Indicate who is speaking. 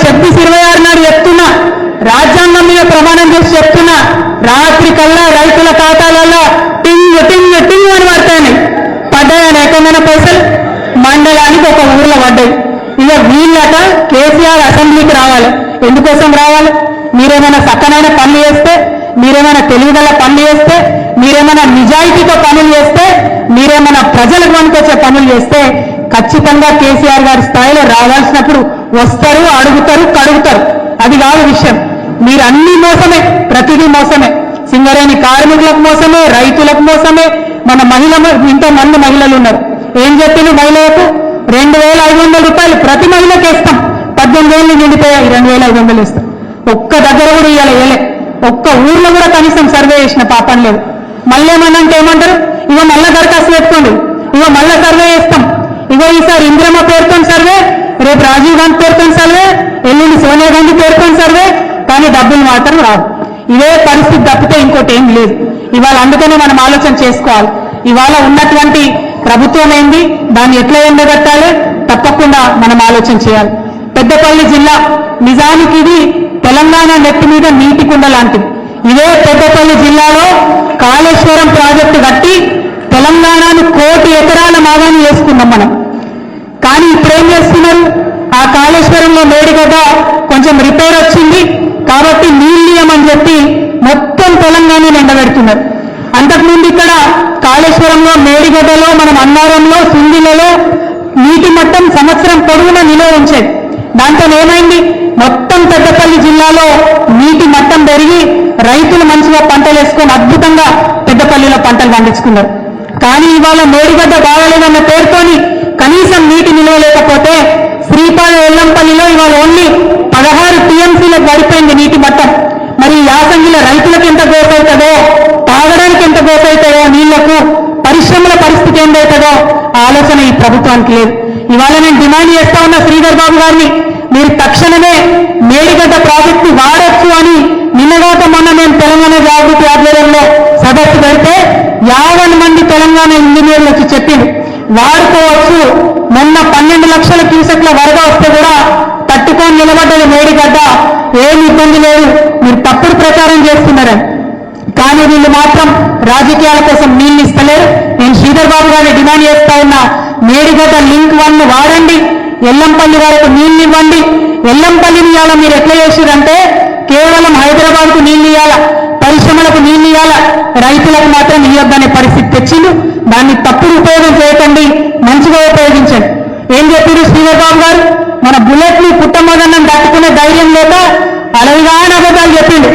Speaker 1: 26 నాడు చెప్తున్నా, రాజ్యాంగం మీద ప్రమాణం చేసి చెప్తున్నా, రాత్రి కల్లా రైతుల ఖాతాలలో టింగ్ టింగ్ టింగ్ అని పడతాయని పడ్డాయని ఎక్కడైనా పైసలు మండలానికి ఒక ఊర్లో పడ్డాయి. ఇక వీళ్ళట కేసీఆర్ అసెంబ్లీకి రావాలి. ఎందుకోసం రావాలి? మీరేమైనా చక్కనైన పనులు చేస్తే, మీరేమైనా తెలివిగల పనులు చేస్తే, మీరేమైనా నిజాయితీతో పనులు చేస్తే, మీరేమైనా ప్రజలకు పనికొచ్చే పనులు చేస్తే ఖచ్చితంగా కేసీఆర్ గారి స్థాయిలో రావాల్సినప్పుడు వస్తారు, అడుగుతారు, కడుగుతారు. అది కాదు విషయం. మీరు అన్ని మోసమే, ప్రతిదీ మోసమే. సింగరేణి కార్మికులకు మోసమే, రైతులకు మోసమే. మన ఇంతమంది మహిళలు ఉన్నారు. ఏం చెప్పింది మహిళలకు? 2500 రూపాయలు ప్రతి మహిళకి ఇస్తాం. 18 ఏళ్ళు నిండిపోయాయి, 2500 ఇస్తాం. ఒక్క దగ్గర కూడా ఇవ్వలే. ఒక్క ఊర్లో కూడా కనీసం సర్వే చేసిన పాపం లేదు. మళ్ళీ ఏమన్నంటే ఏమంటారు? ఇగో మళ్ళా దరఖాస్తు పెట్టుకోండి, ఇగో మళ్ళా సర్వే చేస్తాం, ఇగో ఈసారి ఇందిరమ్మ పేరుతో సర్వే, రేపు రాజీవ్ గాంధీ పేరుతో సర్వే, ఎల్లుండి సోనియా గాంధీ పేరుతో సర్వే, కానీ డబ్బులు మాత్రం రావు. ఇదే పరిస్థితి తప్పితే ఇంకోటి ఏం లేదు. ఇవాళ అందుకనే మనం ఆలోచన చేసుకోవాలి. ఇవాళ ఉన్నటువంటి ప్రభుత్వం ఏంది, దాన్ని ఎట్లా ఎండగట్టాలి, తప్పకుండా మనం ఆలోచన చేయాలి. పెద్దపల్లి జిల్లా నిజానికి ఇది తెలంగాణ నెత్తి మీద నీటి కుండ లాంటిది. ఇదే పెద్దపల్లి జిల్లాలో కాళేశ్వరం ప్రాజెక్టు కట్టి తెలంగాణను 1 కోటి ఎకరాల మాగాన్ని చేసుకున్నాం మనం. కానీ ఇప్పుడేం చేస్తున్నారు? ఆ కాళేశ్వరంలో మేడిగడ్డ కొంచెం రిపేర్ వచ్చింది కాబట్టి నీళ్ళని చెప్పి మొత్తం తెలంగాణను ఎండబెడుతున్నారు. అంతకుముందు ఇక్కడ కాళేశ్వరంలో, మేడిగడ్డలో, మనం అన్నారంలో, సుందిలలో నీటి మట్టం సంవత్సరం పొడవునా నిలువ ఉంచేది. దాంతో ఏమైంది? మొత్తం పెద్దపల్లి జిల్లాలో నీటి మట్టం పెరిగి రైతులు మంచిగా పంటలు వేసుకొని అద్భుతంగా పెద్దపల్లిలో పంటలు పండించుకున్నారు. కానీ ఇవాళ మేడిగడ్డ బాగలేదన్న పేరుతోని కనీసం నీటి నిలువ లేకపోతే శ్రీపాద ఎల్లంపల్లిలో ఇవాళ ఓన్లీ 16 టీఎంసీలకు పడిపోయింది నీటి మట్టం. మరి యాసంగిలో రైతులకు ఎంత గోస అవుతుందో, తాగడానికి ఎంత గోస అవుతుందో, నీళ్లకు పరిశ్రమల పరిస్థితి ఏందవుతుందో ఆలోచన ఈ ప్రభుత్వానికి లేదు. ఇవాళ నేను డిమాండ్ చేస్తా ఉన్న శ్రీధర్ బాబు గారిని, మీరు తక్షణమే మేడిగడ్డ ప్రాజెక్టు వాడొచ్చు అని నిన్నగాక మొన్న మేము తెలంగాణ జాగృతి ఆధ్వర్యంలో సదస్సు పెడితే 50 మంది తెలంగాణ ఇంజనీర్లు వచ్చి చెప్పింది వాడుకోవచ్చు. మొన్న 12 లక్షల క్యూసెక్ల వరద వస్తే కూడా తట్టుకొని నిలబడ్డది మేడిగడ్డ, ఏమి ఇబ్బంది లేదు, మీరు తప్పుడు ప్రచారం చేస్తున్నారని. కానీ వీళ్ళు మాత్రం రాజకీయాల కోసం నీళ్ళు ఇస్తలేరు. నేను శ్రీధర్ బాబు గారిని డిమాండ్ చేస్తా ఉన్నా, మేడిగడ్డ లింక్ 1 వాడండి, ఎల్లంపల్లి వరకు నీళ్ళు ఇవ్వండి. ఎల్లంపల్లిని ఇవాళ మీరు ఎట్లా చేసిరంటే కేవలం హైదరాబాద్కు నీళ్ళు ఇవ్వాల, పరిశ్రమలకు నీళ్ళు ఇవ్వాల, రైతులకు మాత్రం ఇవ్వద్దనే పరిస్థితి తెచ్చిండు. దాన్ని తప్పుడు ఉపయోగం చేయకండి, మంచిగా ఉపయోగించండి. ఏం చెప్పారు శ్రీధర్ బాబు గారు? మన బుల్లెట్ని పుట్టమదన్నం దట్టుకునే ధైర్యం లేక అలవిగా అబద్ధాలు చెప్పిండు.